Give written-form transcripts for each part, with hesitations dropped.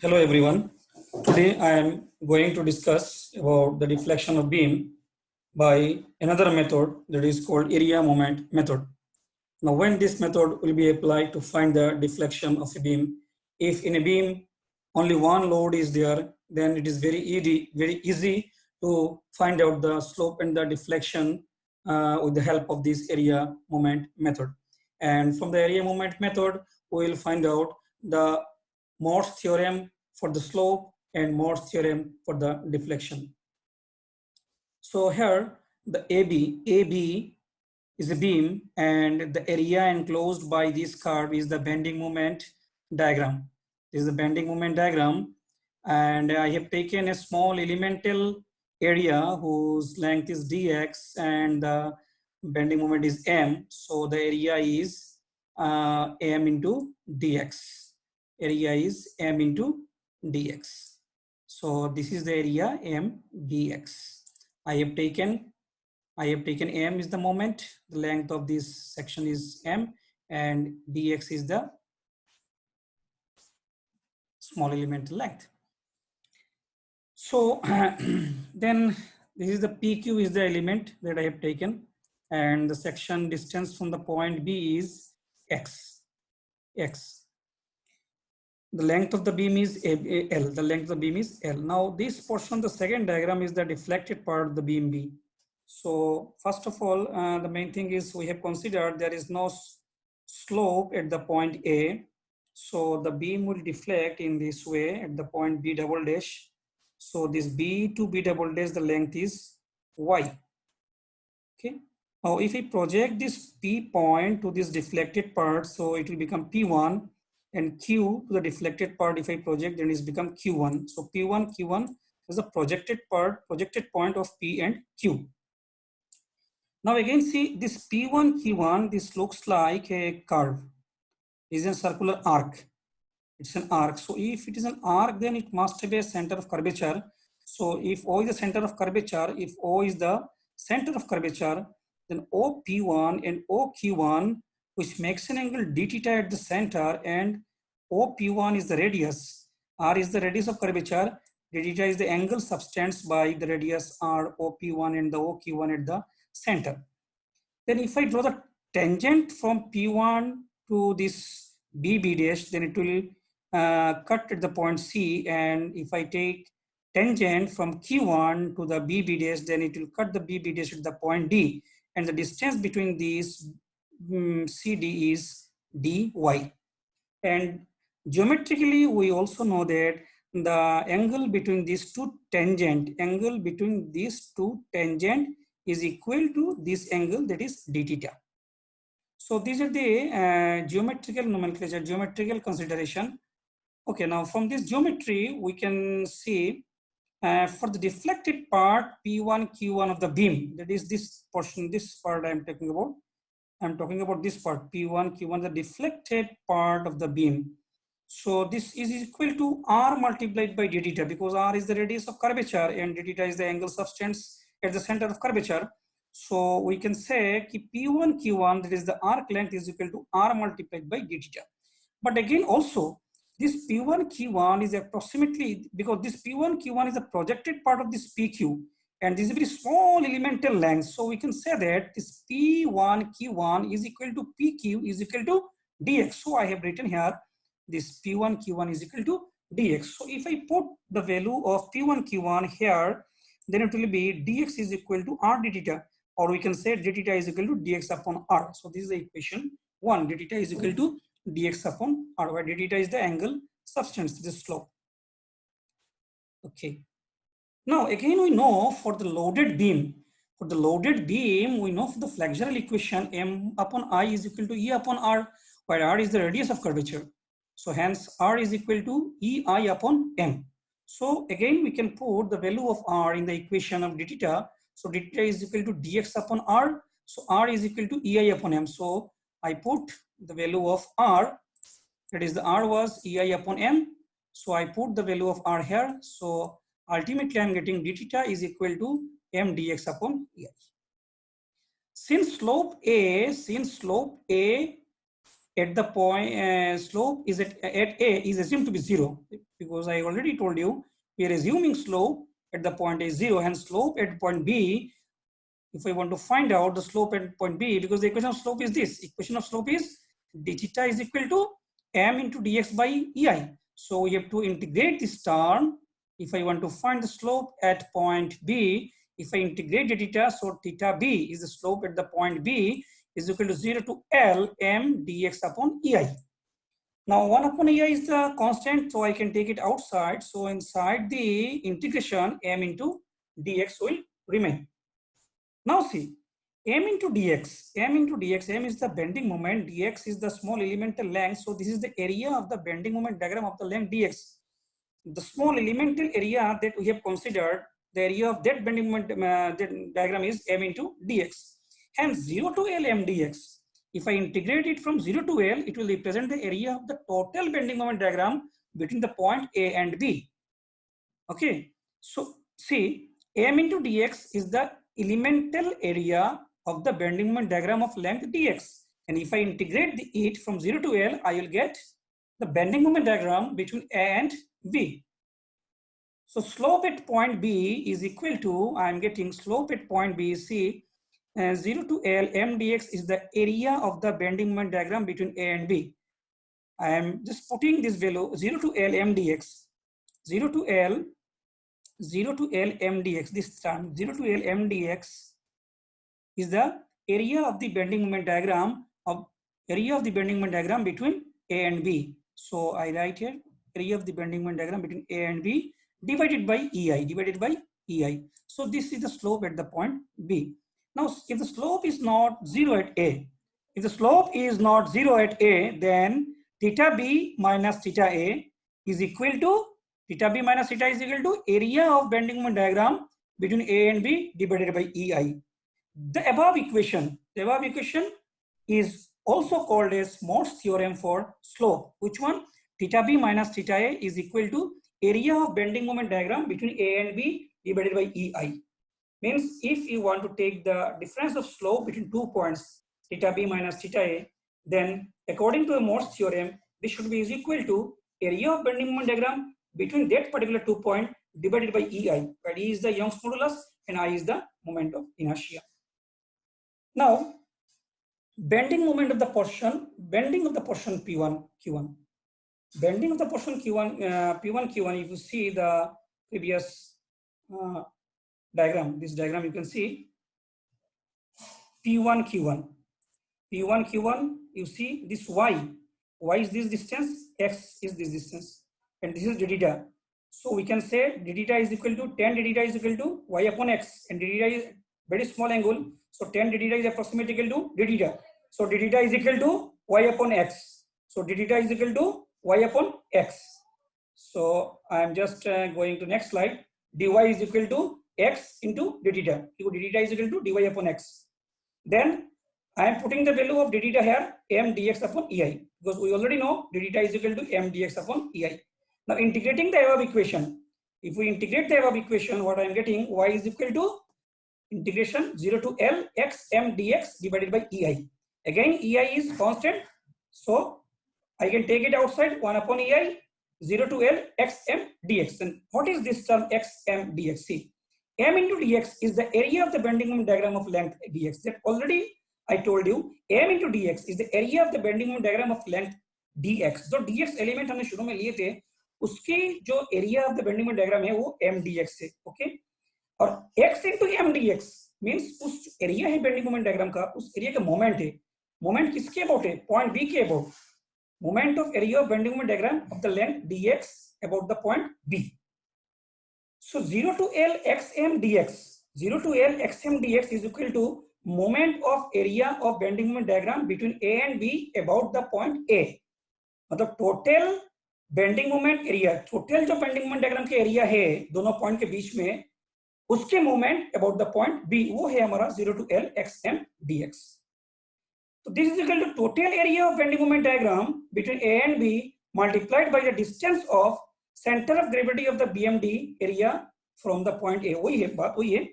Hello everyone. Today I am going to discuss about the deflection of beam by another method that is called area moment method. Now when this method will be applied to find the deflection of a beam, if in a beam only one load is there, then it is very easy to find out the slope and the deflection with the help of this area moment method. And from the area moment method, we will find out the Morse theorem for the slope and Morse theorem for the deflection. So here the AB is a beam and the area enclosed by this curve is the bending moment diagram. This is the bending moment diagram, and I have taken a small elemental area whose length is dx and the bending moment is m. So the area is m into dx. Area is m into dx. So this is the area m dx. I have taken m is the moment, the length of this section is m, and dx is the small elemental length. So then this is the PQ is the element that I have taken, and the section distance from the point B is x. The length of the beam is L. The length of the beam is L. Now this portion, the second diagram, is the deflected part of the beam B. So first of all, the main thing is we have considered there is no slope at the point A. So the beam will deflect in this way at the point B double dash. So this B to B double dash, the length is Y. Okay. Now if I project this P point to this deflected part, so it will become P1. And Q to the deflected part, if I project, then it's become Q1. So P1, Q1 is the projected point of P and Q. Now again, see this P1, Q1, this looks like a curve. It's a circular arc. It's an arc. So if it is an arc, then it must have a center of curvature. So if O is the center of curvature, if O is the center of curvature, then OP1 and OQ1, which makes an angle d theta at the center, and OP1 is the radius, R is the radius of curvature, d theta is the angle subtended by the radius R, OP1 and the OQ1 at the center. Then if I draw the tangent from P1 to this BB dash, then it will cut at the point C, and if I take tangent from Q1 to the BB dash, then it will cut the BB dash at the point D, and the distance between these CD is dy. And geometrically, we also know that the angle between these two tangent, is equal to this angle, that is d theta. So these are the geometrical nomenclature, geometrical consideration. Okay, now from this geometry, we can see for the deflected part, P1, Q1 of the beam, that is this portion, this part I'm talking about. I'm talking about this part, P1, Q1, the deflected part of the beam. So this is equal to R multiplied by d theta, because R is the radius of curvature and d theta is the angle subtended at the center of curvature. So we can say P1, Q1, that is the arc length, is equal to R multiplied by d theta. But again, also, this P1, Q1 is approximately, because this P1, Q1 is a projected part of this PQ, and this is a very small elemental length. So we can say that this P1, Q1 is equal to PQ is equal to dx. So I have written here, this P1, Q1 is equal to dx. So if I put the value of P1, Q1 here, then it will be dx is equal to R d theta, or we can say d theta is equal to dx upon R. So this is the equation 1, d theta is equal to dx upon R, where d theta is the angle subtended, the slope. Okay. Now again, we know for the loaded beam, we know for the flexural equation m upon I is equal to E upon R, where R is the radius of curvature. So hence R is equal to EI upon m. So again, we can put the value of R in the equation of d theta. So d theta is equal to dx upon R. So R is equal to EI upon m. So I put the value of R, that is the R was EI upon m. So I put the value of R here. So ultimately I'm getting d theta is equal to m dx upon EI. Since slope A at the point, slope is at A is assumed to be 0, because I already told you we are assuming slope at the point A is 0, hence slope at point B. If I want to find out the slope at point B, because the equation of slope is this, equation of slope is d theta is equal to m into dx by ei. So we have to integrate this term. If I want to find the slope at point B, if I integrate the theta, so theta B is the slope at the point B is equal to 0 to L m dx upon ei. Now 1 upon ei is the constant, so I can take it outside. So inside the integration, m into dx will remain. Now see, m into dx, m is the bending moment, dx is the small elemental length. So this is the area of the bending moment diagram of the length dx. The small elemental area that we have considered, the area of that bending moment diagram is m into dx. Hence 0 to L m dx. If I integrate it from 0 to L, it will represent the area of the total bending moment diagram between the point A and B. Okay, so see, m into dx is the elemental area of the bending moment diagram of length dx. And if I integrate it from 0 to L, I will get the bending moment diagram between A and B. So slope at point B is equal to, I am getting slope at point B, see, 0 to L m dx is the area of the bending moment diagram between A and B. I am just putting this value 0 to L m dx, 0 to L m dx, this term 0 to L m dx is the area of the bending moment diagram between A and B. So I write here area of the bending moment diagram between A and B divided by EI. So this is the slope at the point B. Now if the slope is not 0 at A, then theta B minus theta A is equal to area of bending moment diagram between A and B divided by EI. The above equation is also called as Morse theorem for slope. Which one? Theta B minus theta A is equal to area of bending moment diagram between A and B divided by EI. Means if you want to take the difference of slope between 2 points, theta B minus theta A, then according to the Morse theorem, this should be is equal to area of bending moment diagram between that particular 2 point divided by EI, where E is the Young's modulus and I is the moment of inertia. Now, bending of the portion P1, Q1. Bending of the portion Q1, P1, Q1, if you see the previous diagram, this diagram you can see P1, Q1, you see this Y is this distance, X is this distance, and this is d theta. So we can say d theta is equal to tan d theta is equal to Y upon X, and d theta is very small angle. So tan d theta is approximately equal to d theta. So d theta is equal to Y upon X. So d theta is equal to Y upon X. So I am just going to next slide. dy is equal to X into d theta. D theta is equal to dy upon X. Then I am putting the value of d theta here, m dx upon ei, because we already know d theta is equal to m dx upon ei. Now integrating the above equation, if we integrate the above equation, what I am getting, y is equal to integration 0 to L x m dx divided by ei. Again ei is constant, so I can take it outside, 1 upon ei, 0 to L x m dx. And what is this term x m dx? See, m into dx is the area of the bending moment diagram of length dx. That already I told you, m into dx is the area of the bending moment diagram of length dx. जो dx element हमने शुरू में लिए थे, उसकी जो area of the bending moment diagram है वो m dx है, ओके। और x into m dx means उस एरिया है बेंडिंग मोमेंट डायग्राम का, उस एरिया का मोमेंट है। मोमेंट किसके अबाउट है? पॉइंट b के about. Moment of area of bending moment diagram of the length dx about the point b. So 0 to L xm dx, 0 to L xm dx is equal to moment of area of bending moment diagram between A and B about the point A. मतलब total bending moment area, total जो bending moment diagram के area है दोनों point के बीच में, उसके moment about the point B, वो है हमारा 0 to L xm dx. So this is equal to total area of bending moment diagram between A and B multiplied by the distance of center of gravity of the BMD area from the point A. वही है बात, वही है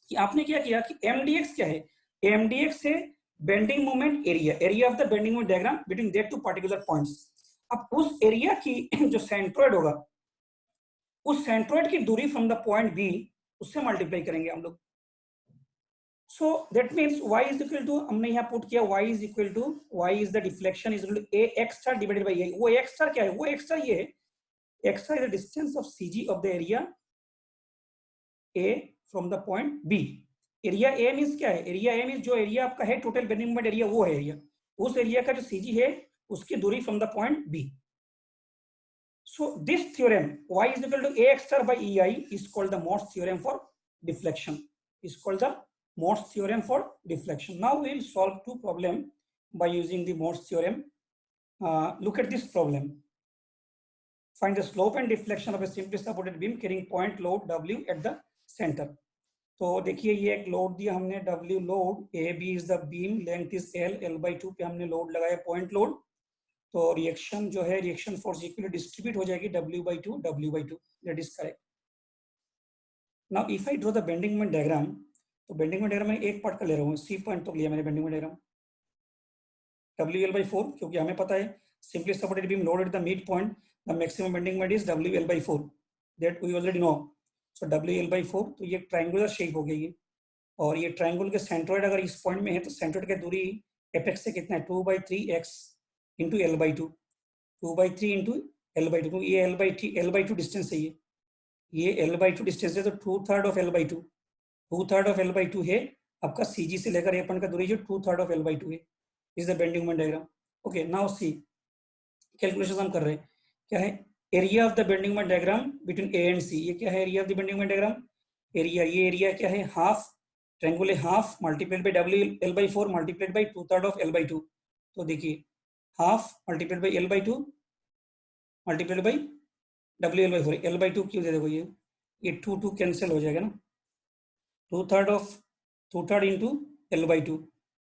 कि आपने क्या किया कि MDX क्या है? MDX है bending moment area, area of the bending moment diagram between their two particular points. अब उस एरिया की जो सेंट्रोइड होगा, उस सेंट्रोइड की दूरी फ्रॉम द पॉइंट बी उससे मल्टीप्लाई करेंगे हम लोग। So that means y is equal to, हमने यहाँ पुट किया y is equal to, y is the deflection is equal to a x star divided by a। वो x स्टार क्या है? वो x स्टार ये है, x star is the distance of cg of the area a from the point b। एरिया a means क्या है? Area a means जो एरिया आपका है टोटल बेंडिंग मोमेंट एरिया, वो है एरिया। उस एरिया का जो cg है उसकी दूरी from the point b। So this theorem y is equal to ax star by ei is called the Morse theorem for deflection. Is called the Morse theorem for deflection. Now we will solve two problems by using the Morse theorem. Look at this problem. Find the slope and deflection of a simply supported beam carrying point load W at the center. तो देखिए ये एक load दिया हमने W load, A B is the beam, length is L, L/2 पे हमने load लगाया point load. तो रिएक्शन जो है, रिएक्शन फोर्स इक्वली डिस्ट्रीब्यूट हो जाएगी W/2 W/2, that is correct. Now if I draw the bending moment diagram, तो bending moment diagram में एक पार्ट का ले रहा हूँ, सी पॉइंट तो लिया मैंने बेंडिंग मोमेंट डायग्राम WL/4, क्योंकि हमें पता है simply supported beam loaded the mid point, the maximum bending moment is WL/4, that we already know. So WL/4, तो ये ट्रायंगुलर शेप हो गई है, और ये ट्रायंगल के सेंट्रोइड अगर इस पॉइंट में है तो सेंट्रोइड की दूरी एपेक्स से कितना है? 2/3x into L/2, 2/3 into L/2, क्योंकि ये L/2 डिस्टेंस है, ये L/2 डिस्टेंस है, तो 2/3 ऑफ L/2, 2/3 ऑफ L/2 है आपका CG से लेकर ए पॉइंट का दूरी जो 2/3 ऑफ L/2 है। Is the bending moment diagram. Okay, now see calculation हम कर रहे हैं, क्या है? Area of the bending moment diagram between A and C। ये क्या है? Area of the bending moment diagram, area, ये एरिया क्या है? हाफ, ट्रायंगल है half, multiplied by WL/4 multiplied by 2/3 of L/2। तो देखिए half multiplied by L/2 multiplied by WL/4, L/2 क्यों दे देखो, ये 2 कैंसिल हो जाएगा ना, 2/3 इंटू L/2,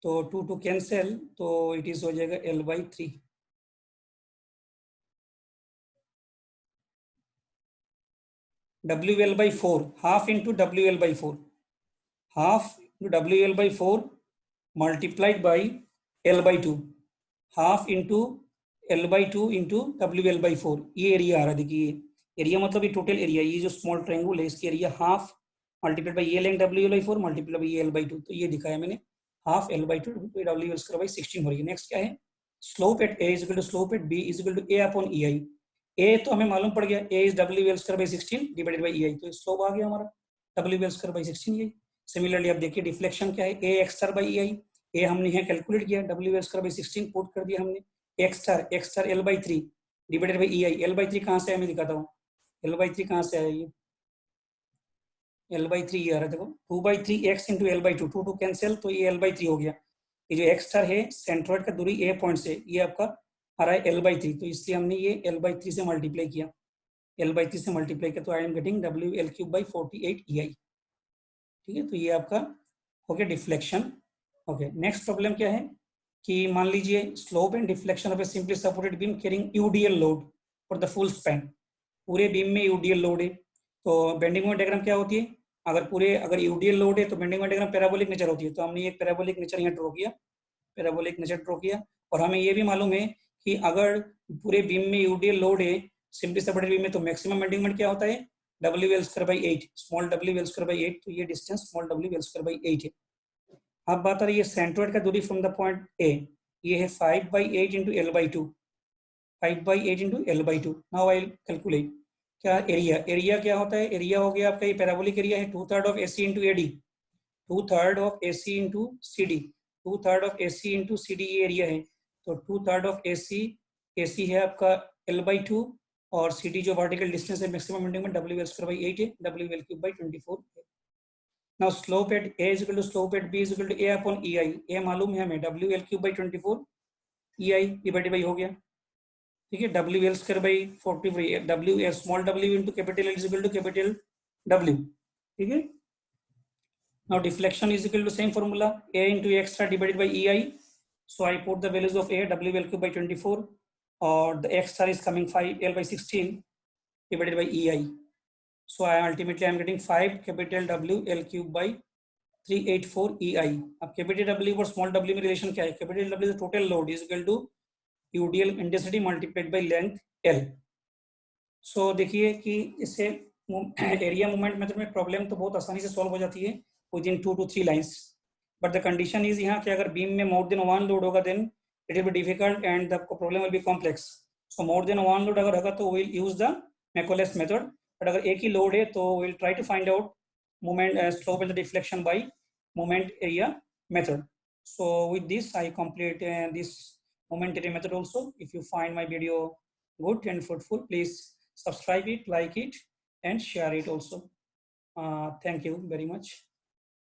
तो 2 कैंसिल, तो इट इज हो जाएगा L/3। WL/4 half into WL/4, half into WL/4 multiplied by L/2, half into L/2 into WL/4। ये एरिया आ रहा है, देखिए एरिया मतलब ये टोटल एरिया, ये जो स्मॉल ट्रायंगल है इसकी एरिया हाफ मल्टीप्लाइड बाई ये लेंथ WL/4 मल्टीप्लाइड बाई ये L/2, तो ये दिखाया मैंने, हाफ L/2 WL/4/16 हो रही है। नेक्स्ट क्या है? Slope at A is equal to slope at B is equal to A upon EI। A तो हमें मालूम पड़ गया, A is WL/16 divided by EI, तो स्लोप आ गया हमारा WL/16 EI। सिमिलरली अब देखिए डिफ्लेक्शन क्या है? A x star by EI, A हमने यहाँ कैलकुलेट किया, WL/16 पुट कर दिया हमने, x star L/3 divided by EI। L/3 कहाँ से है मैं दिखाता हूँ, L/3 कहाँ से आया? ये L/3 ये आ रहा है, देखो 2/3x इंटू L/2, 2 कैंसिल, तो ये L/3 हो गया। ये जो x स्टार है सेंट्रोइड का दूरी A पॉइंट से, ये आपका आ रहा है L/3, तो इसलिए हमने ये L/3 से मल्टीप्लाई किया, L/3 से मल्टीप्लाई किया, तो I am getting WL/3/48 EI। ठीक है, तो ये आपका हो गया डिफ्लेक्शन। ओके, नेक्स्ट प्रॉब्लम क्या है कि मान लीजिए slope and deflection of A simply supported beam carrying UDL load for the full span. पूरे बीम में UDL लोड है, तो बेंडिंग मोमेंट डायग्राम क्या होती है? अगर UDL लोड है तो bending moment diagram parabolic nature होती है। तो हमने एक पैराबोलिक नेचर यहाँ ड्रॉ किया, पैराबोलिक नेचर ड्रॉ किया, और हमें ये भी मालूम है कि अगर पूरे बीम में UDL लोड है सिंपली सपोर्टेड बीम में, तो मैक्सिमम बेंडिंग मोमेंट क्या होता है? WL/8, स्मॉल WL/8, तो ये डिस्टेंस स्मॉल WL/8 है। अब बात आ रही है सेंट्रोइड का दूरी फ्रॉम द पॉइंट A, ये है 5/8 into L/2, 5/8 into L/2। Now I calculate क्या एरिया क्या होता है? एरिया हो गया आपका, ये पैराबोलिक एरिया है 2/3 of AC into AD, 2/3 of AC into CD, 2/3 of AC into CD ये एरिया है, तो 2/3 ऑफ AC है आपका L/2, और CD जो वर्टिकल डिस्टेंस है मैक्सिमम बेंडिंग मोमेंट WL/8 है, WL/3/24 है। Now slope at A is equal to slope at B is equal to A upon EI। A मालूम है हमें WL/3/24 EI डिवाइडेड बाई हो गया, ठीक है, WL/44 W small W into capital L is equal to capital W, ठीक है। Now deflection is equal to same formula, A into A extra divided by EI। So I put the values of A, WL/24, or the X star is coming 5L/16 divided by EI। So I ultimately am getting 5 capital WL/384 EI। अब capital W और small W में relation क्या है? Capital W total load is equal to UDL intensity multiplied by length L। So देखिए कि इससे area movement method में problem तो बहुत आसानी से सॉल्व हो जाती है within 2 to 3 lines, but the condition is यहाँ कि अगर बीम में मोर देन वन लोड होगा then it will be difficult and the problem will be complex. So more than one load अगर होगा तो will use the Macaulay's method, but अगर एक ही लोड है तो will try to find out moment slope and the deflection by moment area method. So with this I complete this moment area method also. If you find my video good and fruitful, please subscribe it, like it and share it also. Thank you very much.